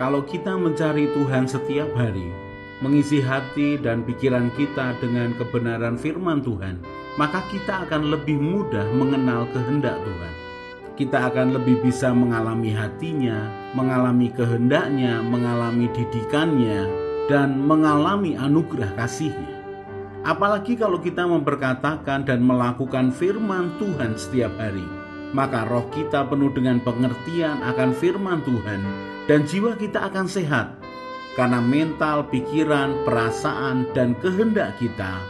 Kalau kita mencari Tuhan setiap hari, mengisi hati dan pikiran kita dengan kebenaran firman Tuhan, maka kita akan lebih mudah mengenal kehendak Tuhan. Kita akan lebih bisa mengalami hatinya, mengalami kehendaknya, mengalami didikannya, dan mengalami anugerah kasih-Nya. Apalagi kalau kita memperkatakan dan melakukan firman Tuhan setiap hari, maka roh kita penuh dengan pengertian akan firman Tuhan dan jiwa kita akan sehat, karena mental, pikiran, perasaan, dan kehendak kita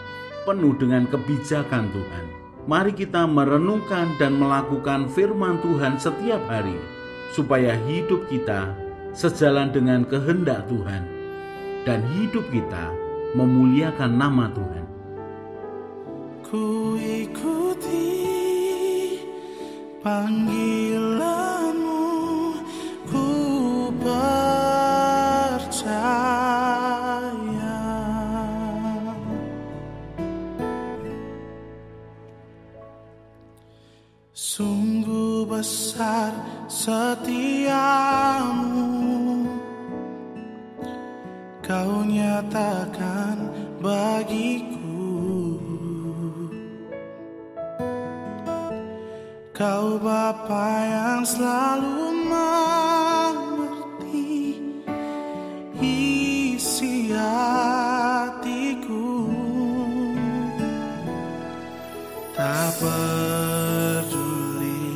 penuh dengan kebijakan Tuhan. Mari kita merenungkan dan melakukan firman Tuhan setiap hari, supaya hidup kita sejalan dengan kehendak Tuhan, dan hidup kita memuliakan nama Tuhan. Ku ikuti panggilanmu, ku percaya. Sungguh besar setiamu, Kau nyatakan bagiku. Kau Bapa yang selalu mengerti isi hatiku. Tak peduli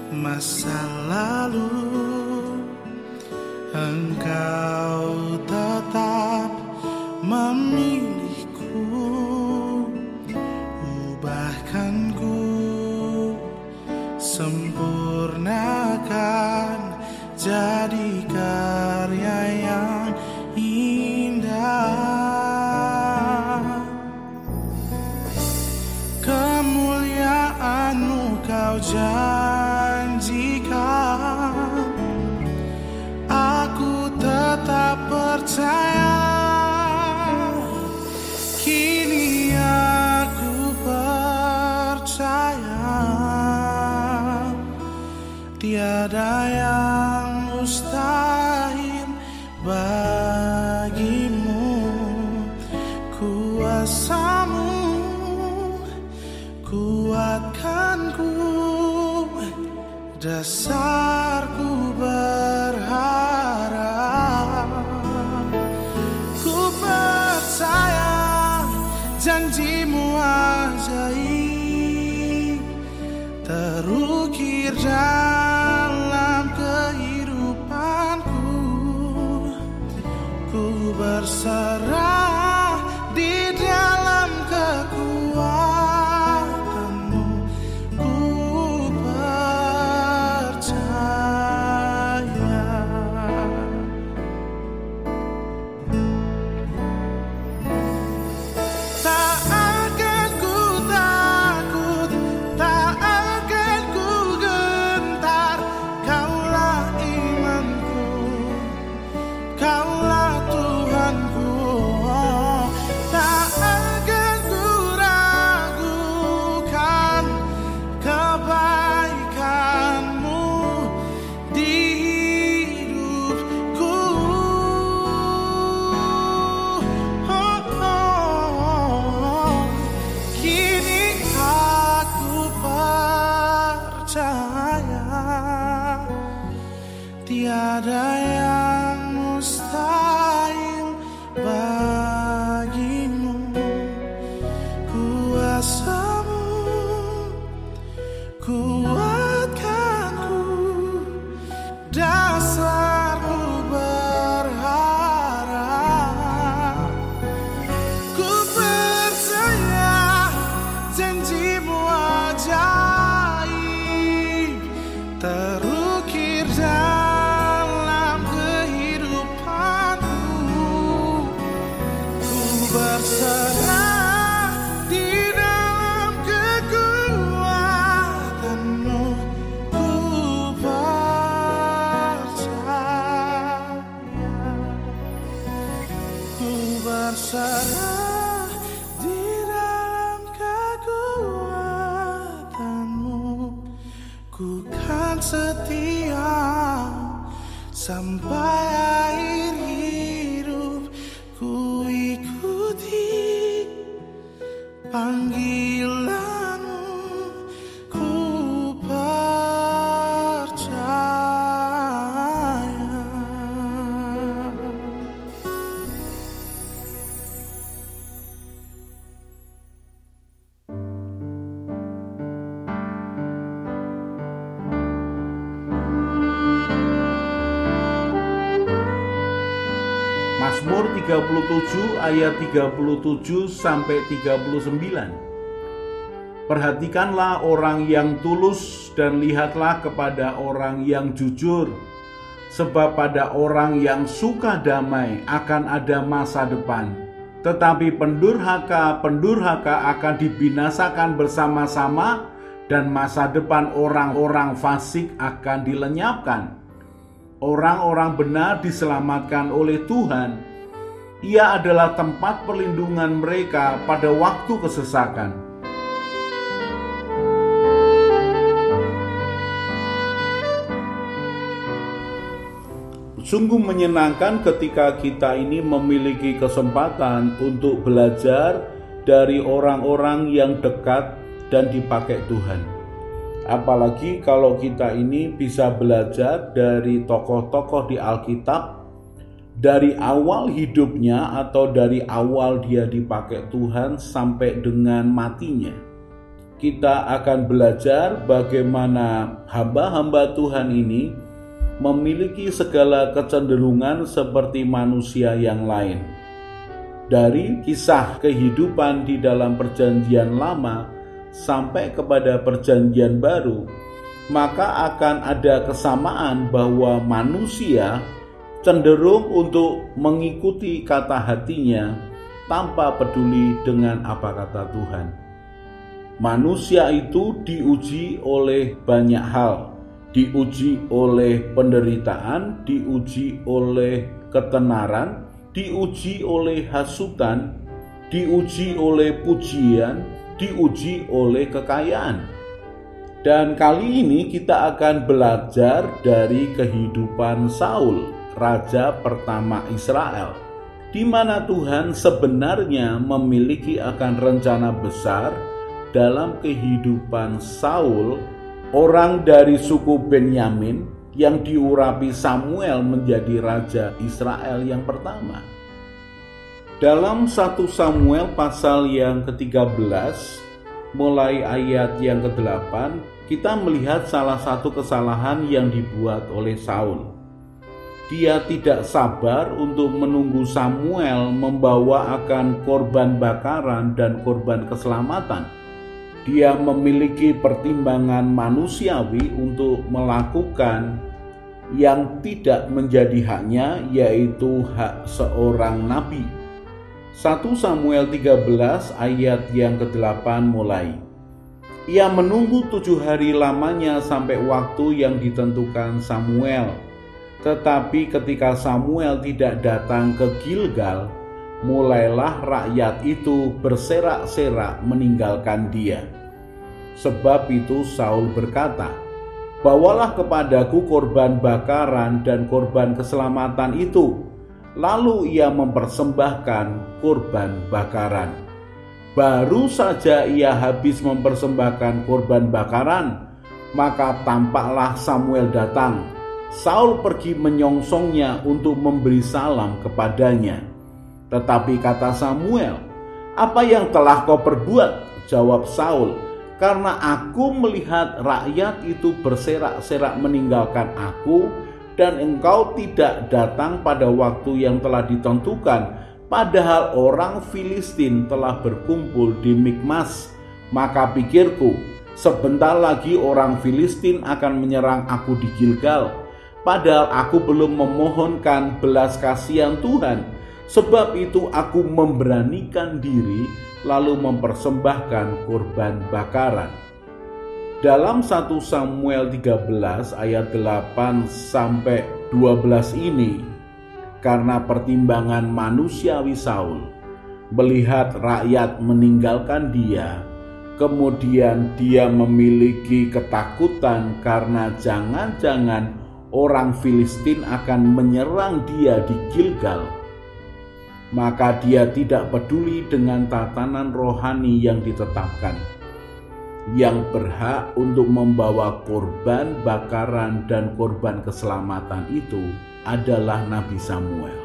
masa lalu, Engkau tetap memilihku. Ubahkan ku, sempurnakan jadi karya yang indah. Kemuliaan-Mu Kau janjikan, aku tetap percaya. Kini aku percaya, tiada yang mustahil bagimu. Kuasa-Mu kuatkanku, dasarku berharap. Ku percaya janji-Mu ajaib terukir dalam kehidupanku. Ku berserah di dalam kekuatan-Mu. Ku percaya. Tak akan ku takut, tak akan ku gentar. Kaulah imanku, Kaulah Tuhanku. Tak akan ku ragukan kebaikan-Mu di hidupku. Kini aku percaya, tiada yang mustahil bagimu. Kuasa-Mu kuatkanku, dasarku berharap. Ku percaya janji-Mu ajaib terukir dalam kehidupanku. Ku berserah di dalam kekuatan-Mu. Ku percaya. Ku berserah di dalam kekuatan-Mu. Ku kan setia sampai akhir hidup. Ku ikuti panggilanmu, ku percaya. Mazmur 37 ayat 37 sampai 39. Perhatikanlah orang yang tulus dan lihatlah kepada orang yang jujur, sebab pada orang yang suka damai akan ada masa depan, tetapi pendurhaka akan dibinasakan bersama-sama, dan masa depan orang-orang fasik akan dilenyapkan. Orang-orang benar diselamatkan oleh Tuhan. Ia adalah tempat perlindungan mereka pada waktu kesesakan. Sungguh menyenangkan ketika kita ini memiliki kesempatan untuk belajar dari orang-orang yang dekat dan dipakai Tuhan. Apalagi kalau kita ini bisa belajar dari tokoh-tokoh di Alkitab, dari awal hidupnya atau dari awal dia dipakai Tuhan sampai dengan matinya. Kita akan belajar bagaimana hamba-hamba Tuhan ini memiliki segala kecenderungan seperti manusia yang lain. Dari kisah kehidupan di dalam Perjanjian Lama sampai kepada Perjanjian Baru, maka akan ada kesamaan bahwa manusia cenderung untuk mengikuti kata hatinya tanpa peduli dengan apa kata Tuhan. Manusia itu diuji oleh banyak hal, diuji oleh penderitaan, diuji oleh ketenaran, diuji oleh hasutan, diuji oleh pujian, diuji oleh kekayaan. Dan kali ini kita akan belajar dari kehidupan Saul, raja pertama Israel, di mana Tuhan sebenarnya memiliki akan rencana besar dalam kehidupan Saul, orang dari suku Benyamin yang diurapi Samuel menjadi raja Israel yang pertama. Dalam 1 Samuel pasal yang ke-13, mulai ayat yang ke-8, kita melihat salah satu kesalahan yang dibuat oleh Saul. Dia tidak sabar untuk menunggu Samuel membawa akan korban bakaran dan korban keselamatan. Dia memiliki pertimbangan manusiawi untuk melakukan yang tidak menjadi haknya, yaitu hak seorang nabi. 1 Samuel 13 ayat yang ke-8 mulai. Ia menunggu 7 hari lamanya sampai waktu yang ditentukan Samuel. Tetapi ketika Samuel tidak datang ke Gilgal, mulailah rakyat itu berserak-serak meninggalkan dia. Sebab itu Saul berkata, "Bawalah kepadaku korban bakaran dan korban keselamatan itu." Lalu ia mempersembahkan korban bakaran. Baru saja ia habis mempersembahkan korban bakaran, maka tampaklah Samuel datang. Saul pergi menyongsongnya untuk memberi salam kepadanya. Tetapi kata Samuel, "Apa yang telah kau perbuat?" Jawab Saul, "Karena aku melihat rakyat itu berserak-serak meninggalkan aku, dan engkau tidak datang pada waktu yang telah ditentukan, padahal orang Filistin telah berkumpul di Mikmas. Maka pikirku, sebentar lagi orang Filistin akan menyerang aku di Gilgal, padahal aku belum memohonkan belas kasihan Tuhan. Sebab itu aku memberanikan diri lalu mempersembahkan korban bakaran." Dalam 1 Samuel 13 ayat 8 sampai 12 ini, karena pertimbangan manusiawi Saul, melihat rakyat meninggalkan dia, kemudian dia memiliki ketakutan karena jangan-jangan orang Filistin akan menyerang dia di Gilgal, maka dia tidak peduli dengan tatanan rohani yang ditetapkan. Yang berhak untuk membawa korban bakaran dan korban keselamatan itu adalah Nabi Samuel.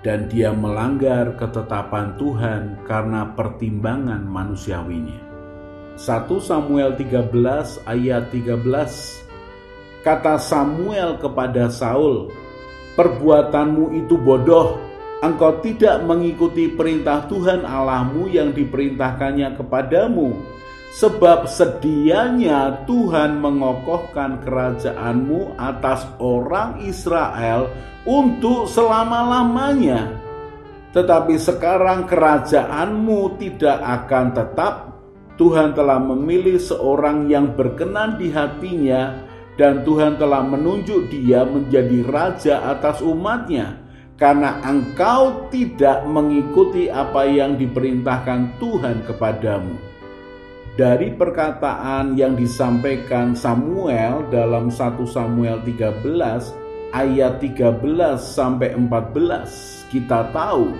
Dan dia melanggar ketetapan Tuhan karena pertimbangan manusiawinya. 1 Samuel 13 ayat 13. Kata Samuel kepada Saul, "Perbuatanmu itu bodoh. Engkau tidak mengikuti perintah Tuhan Allahmu yang diperintahkannya kepadamu. Sebab sedianya Tuhan mengokohkan kerajaanmu atas orang Israel untuk selama-lamanya. Tetapi sekarang kerajaanmu tidak akan tetap. Tuhan telah memilih seorang yang berkenan di hatinya, dan Tuhan telah menunjuk dia menjadi raja atas umatnya, karena engkau tidak mengikuti apa yang diperintahkan Tuhan kepadamu." Dari perkataan yang disampaikan Samuel dalam 1 Samuel 13 ayat 13 sampai 14, kita tahu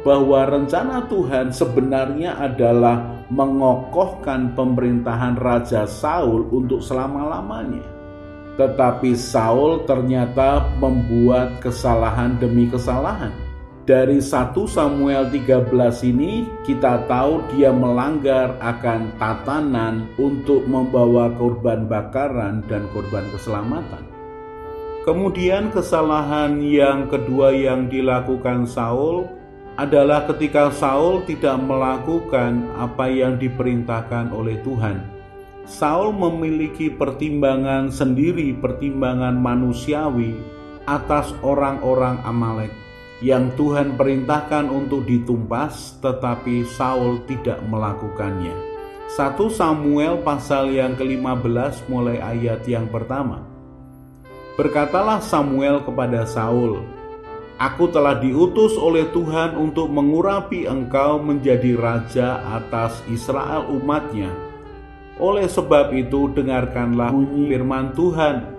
bahwa rencana Tuhan sebenarnya adalah mengokohkan pemerintahan Raja Saul untuk selama-lamanya. Tetapi Saul ternyata membuat kesalahan demi kesalahan. Dari 1 Samuel 13 ini kita tahu dia melanggar akan tatanan untuk membawa korban bakaran dan korban keselamatan. Kemudian kesalahan yang kedua yang dilakukan Saul adalah ketika Saul tidak melakukan apa yang diperintahkan oleh Tuhan. Saul memiliki pertimbangan sendiri, pertimbangan manusiawi atas orang-orang Amalek yang Tuhan perintahkan untuk ditumpas, tetapi Saul tidak melakukannya. 1 Samuel pasal yang ke-15 mulai ayat yang pertama. Berkatalah Samuel kepada Saul, "Aku telah diutus oleh Tuhan untuk mengurapi engkau menjadi raja atas Israel umatnya. Oleh sebab itu dengarkanlah bunyi firman Tuhan.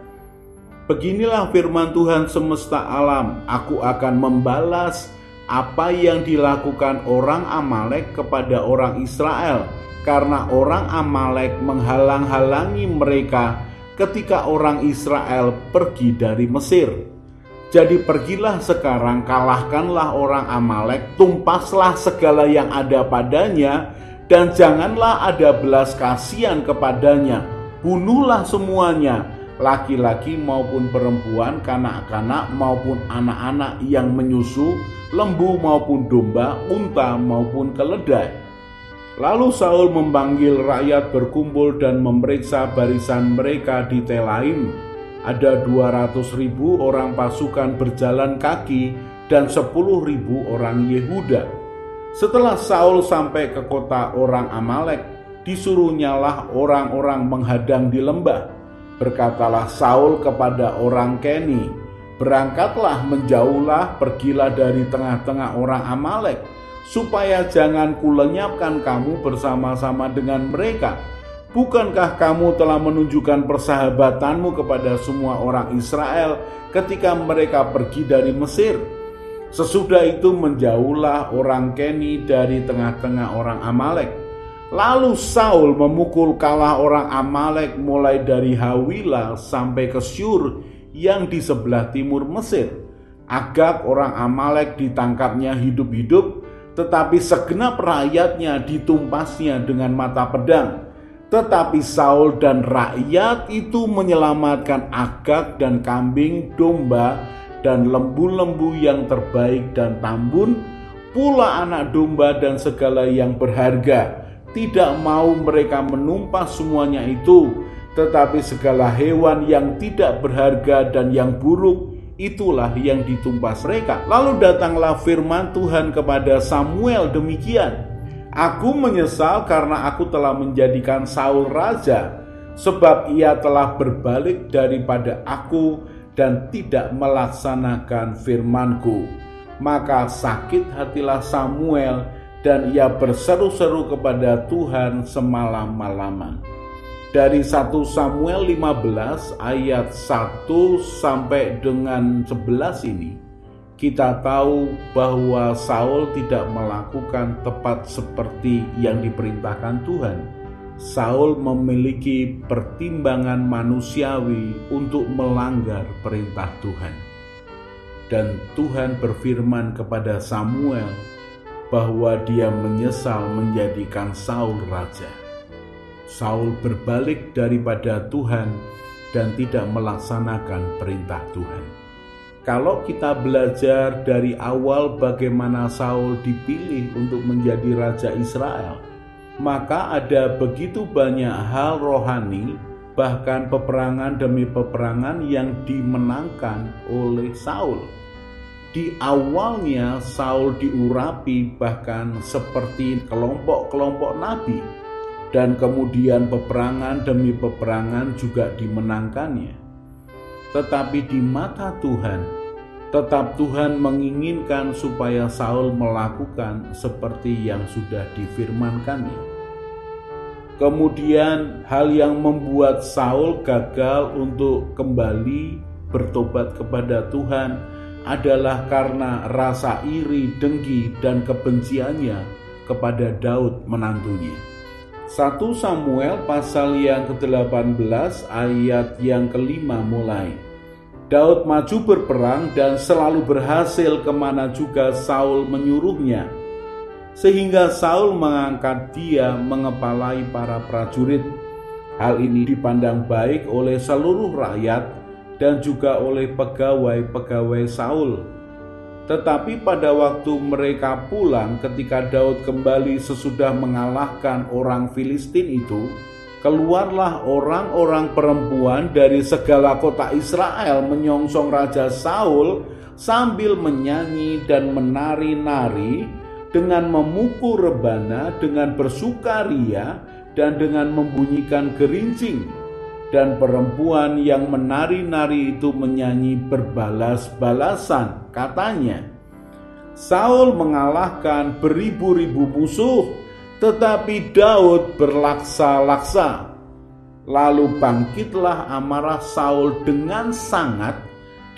Beginilah firman Tuhan semesta alam, aku akan membalas apa yang dilakukan orang Amalek kepada orang Israel, karena orang Amalek menghalang-halangi mereka ketika orang Israel pergi dari Mesir. Jadi pergilah sekarang, kalahkanlah orang Amalek, tumpaslah segala yang ada padanya, dan janganlah ada belas kasihan kepadanya. Bunuhlah semuanya, laki-laki maupun perempuan, kanak-kanak maupun anak-anak yang menyusu, lembu maupun domba, unta maupun keledai." Lalu Saul memanggil rakyat berkumpul dan memeriksa barisan mereka di Telaim. Ada 200.000 orang pasukan berjalan kaki dan 10.000 orang Yehuda. Setelah Saul sampai ke kota orang Amalek, disuruhnyalah orang-orang menghadang di lembah. Berkatalah Saul kepada orang Keni, "Berangkatlah, menjauhlah, pergilah dari tengah-tengah orang Amalek, supaya jangan kulenyapkan kamu bersama-sama dengan mereka. Bukankah kamu telah menunjukkan persahabatanmu kepada semua orang Israel ketika mereka pergi dari Mesir?" Sesudah itu menjauhlah orang Keni dari tengah-tengah orang Amalek. Lalu Saul memukul kalah orang Amalek mulai dari Hawila sampai ke Syur yang di sebelah timur Mesir. Agag orang Amalek ditangkapnya hidup-hidup, tetapi segenap rakyatnya ditumpasnya dengan mata pedang. Tetapi Saul dan rakyat itu menyelamatkan Agag dan kambing, domba, dan lembu-lembu yang terbaik dan tambun, pula anak domba dan segala yang berharga. Tidak mau mereka menumpas semuanya itu, tetapi segala hewan yang tidak berharga dan yang buruk, itulah yang ditumpas mereka. Lalu datanglah firman Tuhan kepada Samuel demikian, "Aku menyesal karena aku telah menjadikan Saul raja, sebab ia telah berbalik daripada aku dan tidak melaksanakan firmanku." Maka sakit hatilah Samuel, dan ia berseru-seru kepada Tuhan semalam-malaman. Dari 1 Samuel 15 ayat 1 sampai dengan 11 ini, kita tahu bahwa Saul tidak melakukan tepat seperti yang diperintahkan Tuhan. Saul memiliki pertimbangan manusiawi untuk melanggar perintah Tuhan. Dan Tuhan berfirman kepada Samuel bahwa dia menyesal menjadikan Saul raja. Saul berbalik daripada Tuhan dan tidak melaksanakan perintah Tuhan. Kalau kita belajar dari awal bagaimana Saul dipilih untuk menjadi raja Israel, maka ada begitu banyak hal rohani, bahkan peperangan demi peperangan yang dimenangkan oleh Saul. Di awalnya Saul diurapi bahkan seperti kelompok-kelompok nabi, dan kemudian peperangan demi peperangan juga dimenangkannya. Tetapi di mata Tuhan, tetap Tuhan menginginkan supaya Saul melakukan seperti yang sudah difirmankannya. Kemudian hal yang membuat Saul gagal untuk kembali bertobat kepada Tuhan adalah karena rasa iri, dengki, dan kebenciannya kepada Daud menantunya. 1 Samuel pasal yang ke-18 ayat yang ke-5 mulai. Daud maju berperang dan selalu berhasil kemana juga Saul menyuruhnya, sehingga Saul mengangkat dia mengepalai para prajurit. Hal ini dipandang baik oleh seluruh rakyat dan juga oleh pegawai-pegawai Saul. Tetapi pada waktu mereka pulang ketika Daud kembali sesudah mengalahkan orang Filistin itu, keluarlah orang-orang perempuan dari segala kota Israel menyongsong Raja Saul sambil menyanyi dan menari-nari, dengan memukul rebana, dengan bersukaria, dan dengan membunyikan gerincing. Dan perempuan yang menari-nari itu menyanyi berbalas-balasan. Katanya, Saul mengalahkan beribu-ribu musuh, tetapi Daud berlaksa-laksa. Lalu bangkitlah amarah Saul dengan sangat,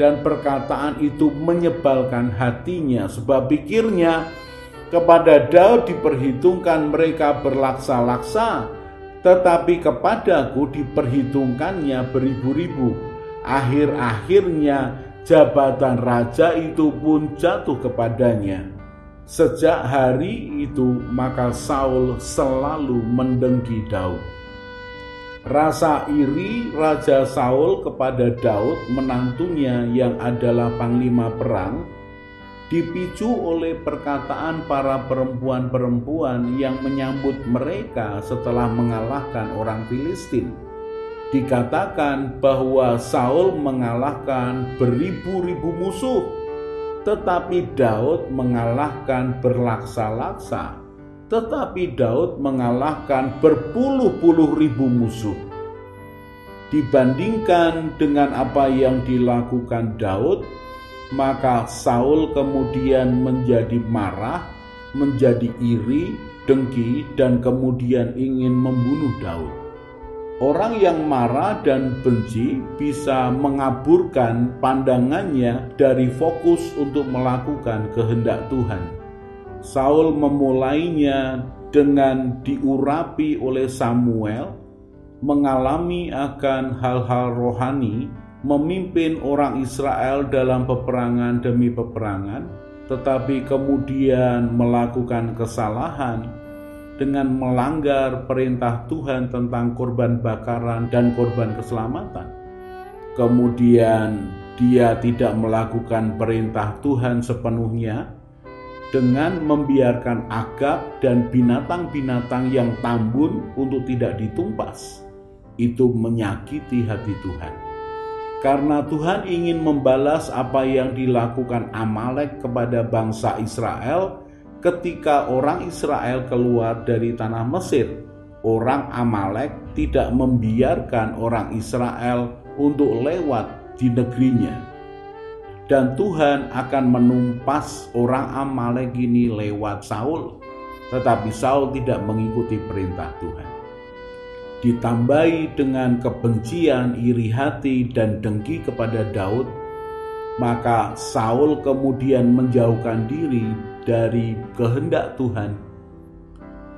dan perkataan itu menyebalkan hatinya, sebab pikirnya, kepada Daud diperhitungkan mereka berlaksa-laksa, tetapi kepadaku diperhitungkannya beribu-ribu. Akhir-akhirnya jabatan raja itu pun jatuh kepadanya. Sejak hari itu maka Saul selalu mendengki Daud. Rasa iri Raja Saul kepada Daud menantunya yang adalah panglima perang dipicu oleh perkataan para perempuan-perempuan yang menyambut mereka setelah mengalahkan orang Filistin. Dikatakan bahwa Saul mengalahkan beribu-ribu musuh, tetapi Daud mengalahkan berlaksa-laksa. Tetapi Daud mengalahkan berpuluh-puluh ribu musuh. Dibandingkan dengan apa yang dilakukan Daud, maka Saul kemudian menjadi marah, menjadi iri, dengki, dan kemudian ingin membunuh Daud. Orang yang marah dan benci bisa mengaburkan pandangannya dari fokus untuk melakukan kehendak Tuhan. Saul memulainya dengan diurapi oleh Samuel, mengalami akan hal-hal rohani, memimpin orang Israel dalam peperangan demi peperangan, tetapi kemudian melakukan kesalahan dengan melanggar perintah Tuhan tentang korban bakaran dan korban keselamatan. Kemudian dia tidak melakukan perintah Tuhan sepenuhnya dengan membiarkan Agag dan binatang-binatang yang tambun untuk tidak ditumpas. Itu menyakiti hati Tuhan. Karena Tuhan ingin membalas apa yang dilakukan Amalek kepada bangsa Israel ketika orang Israel keluar dari tanah Mesir. Orang Amalek tidak membiarkan orang Israel untuk lewat di negerinya. Dan Tuhan akan menumpas orang Amalek ini lewat Saul. Tetapi Saul tidak mengikuti perintah Tuhan. ditambahi dengan kebencian, iri hati, dan dengki kepada Daud, maka Saul kemudian menjauhkan diri dari kehendak Tuhan.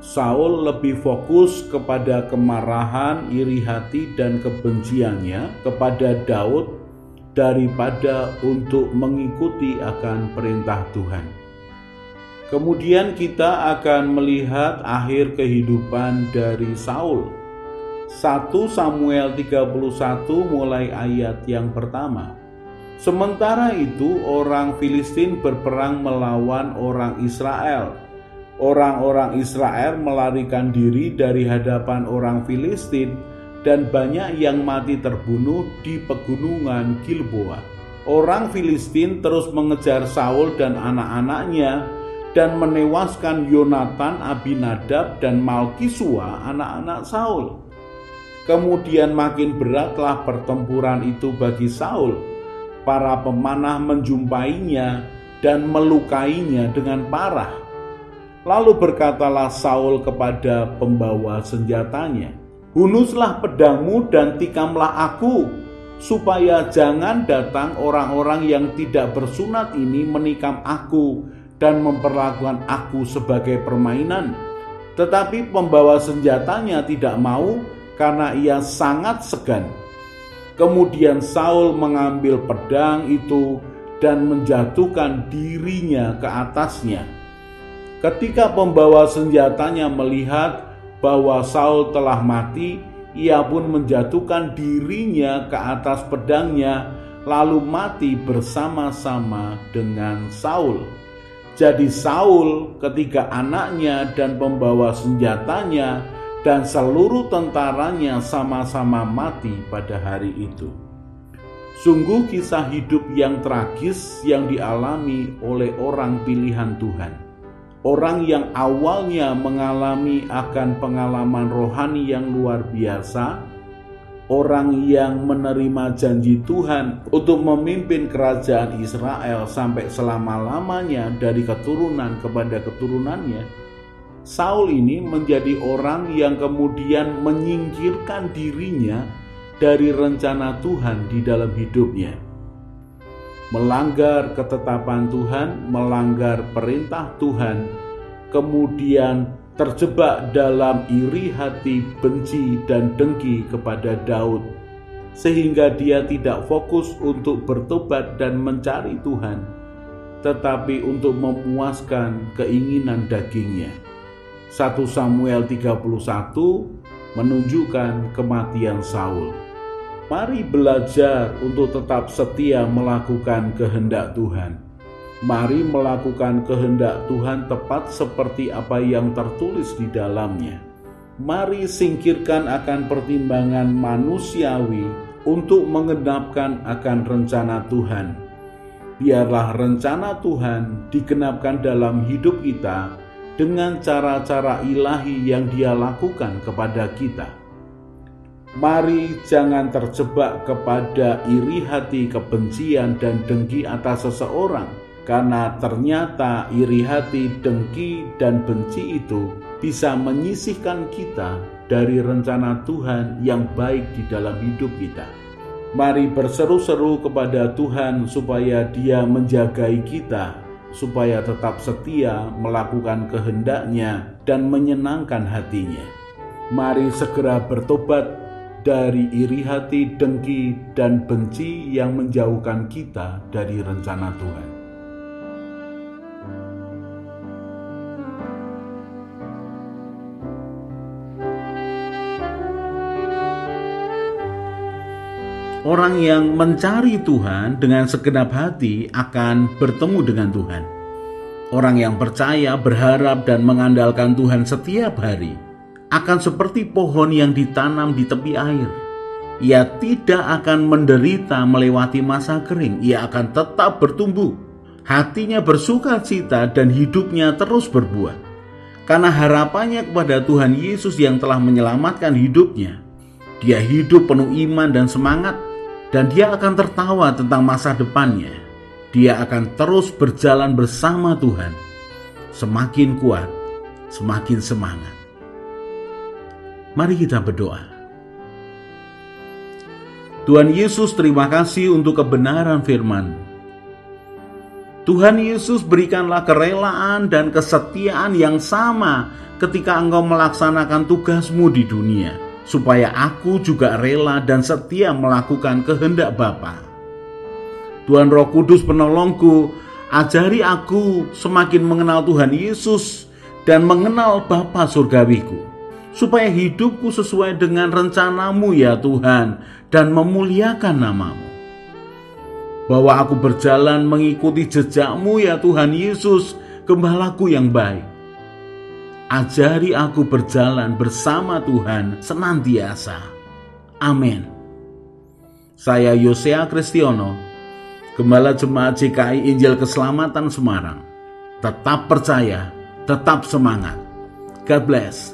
Saul lebih fokus kepada kemarahan, iri hati, dan kebenciannya kepada Daud daripada untuk mengikuti akan perintah Tuhan. Kemudian kita akan melihat akhir kehidupan dari Saul. 1 Samuel 31 mulai ayat yang pertama. Sementara itu orang Filistin berperang melawan orang Israel. Orang-orang Israel melarikan diri dari hadapan orang Filistin dan banyak yang mati terbunuh di pegunungan Gilboa. Orang Filistin terus mengejar Saul dan anak-anaknya dan menewaskan Yonatan, Abinadab, dan Malkisua, anak-anak Saul. Kemudian makin beratlah pertempuran itu bagi Saul. Para pemanah menjumpainya dan melukainya dengan parah. Lalu berkatalah Saul kepada pembawa senjatanya, "Hunuslah pedangmu dan tikamlah aku, supaya jangan datang orang-orang yang tidak bersunat ini menikam aku dan memperlakukan aku sebagai permainan." Tetapi pembawa senjatanya tidak mau karena ia sangat segan. Kemudian Saul mengambil pedang itu dan menjatuhkan dirinya ke atasnya. Ketika pembawa senjatanya melihat bahwa Saul telah mati, ia pun menjatuhkan dirinya ke atas pedangnya, lalu mati bersama-sama dengan Saul. Jadi Saul, ketiga anaknya dan pembawa senjatanya dan seluruh tentaranya sama-sama mati pada hari itu. Sungguh kisah hidup yang tragis yang dialami oleh orang pilihan Tuhan. Orang yang awalnya mengalami akan pengalaman rohani yang luar biasa, orang yang menerima janji Tuhan untuk memimpin kerajaan Israel sampai selama-lamanya dari keturunan kepada keturunannya, Saul ini menjadi orang yang kemudian menyingkirkan dirinya dari rencana Tuhan di dalam hidupnya. Melanggar ketetapan Tuhan, melanggar perintah Tuhan, kemudian terjebak dalam iri hati, benci, dan dengki kepada Daud, sehingga dia tidak fokus untuk bertobat dan mencari Tuhan, tetapi untuk memuaskan keinginan dagingnya. 1 Samuel 31 menunjukkan kematian Saul. Mari belajar untuk tetap setia melakukan kehendak Tuhan. Mari melakukan kehendak Tuhan tepat seperti apa yang tertulis di dalamnya. Mari singkirkan akan pertimbangan manusiawi untuk mengenapkan akan rencana Tuhan. Biarlah rencana Tuhan digenapkan dalam hidup kita dengan cara-cara ilahi yang Dia lakukan kepada kita. Mari jangan terjebak kepada iri hati, kebencian, dan dengki atas seseorang, karena ternyata iri hati, dengki, dan benci itu bisa menyisihkan kita dari rencana Tuhan yang baik di dalam hidup kita. Mari berseru-seru kepada Tuhan supaya Dia menjagai kita, supaya tetap setia melakukan kehendak-Nya dan menyenangkan hati-Nya. Mari segera bertobat dari iri hati, dengki, dan benci yang menjauhkan kita dari rencana Tuhan. Orang yang mencari Tuhan dengan segenap hati akan bertemu dengan Tuhan. Orang yang percaya, berharap, dan mengandalkan Tuhan setiap hari akan seperti pohon yang ditanam di tepi air. Ia tidak akan menderita melewati masa kering. Ia akan tetap bertumbuh. Hatinya bersuka cita dan hidupnya terus berbuah. Karena harapannya kepada Tuhan Yesus yang telah menyelamatkan hidupnya. Dia hidup penuh iman dan semangat. Dan dia akan tertawa tentang masa depannya. Dia akan terus berjalan bersama Tuhan. Semakin kuat, semakin semangat. Mari kita berdoa. Tuhan Yesus, terima kasih untuk kebenaran firman-Mu. Tuhan Yesus, berikanlah kerelaan dan kesetiaan yang sama ketika Engkau melaksanakan tugas-Mu di dunia, supaya aku juga rela dan setia melakukan kehendak Bapa. Tuhan Roh Kudus penolongku, ajari aku semakin mengenal Tuhan Yesus dan mengenal Bapa surgawiku, supaya hidupku sesuai dengan rencana-Mu ya Tuhan, dan memuliakan nama-Mu. Bahwa aku berjalan mengikuti jejak-Mu ya Tuhan Yesus, Gembalaku yang baik. Ajari aku berjalan bersama Tuhan senantiasa. Amin. Saya Yosea Kristiono, Gembala Jemaat GKI Injil Keselamatan Semarang. Tetap percaya, tetap semangat. God bless.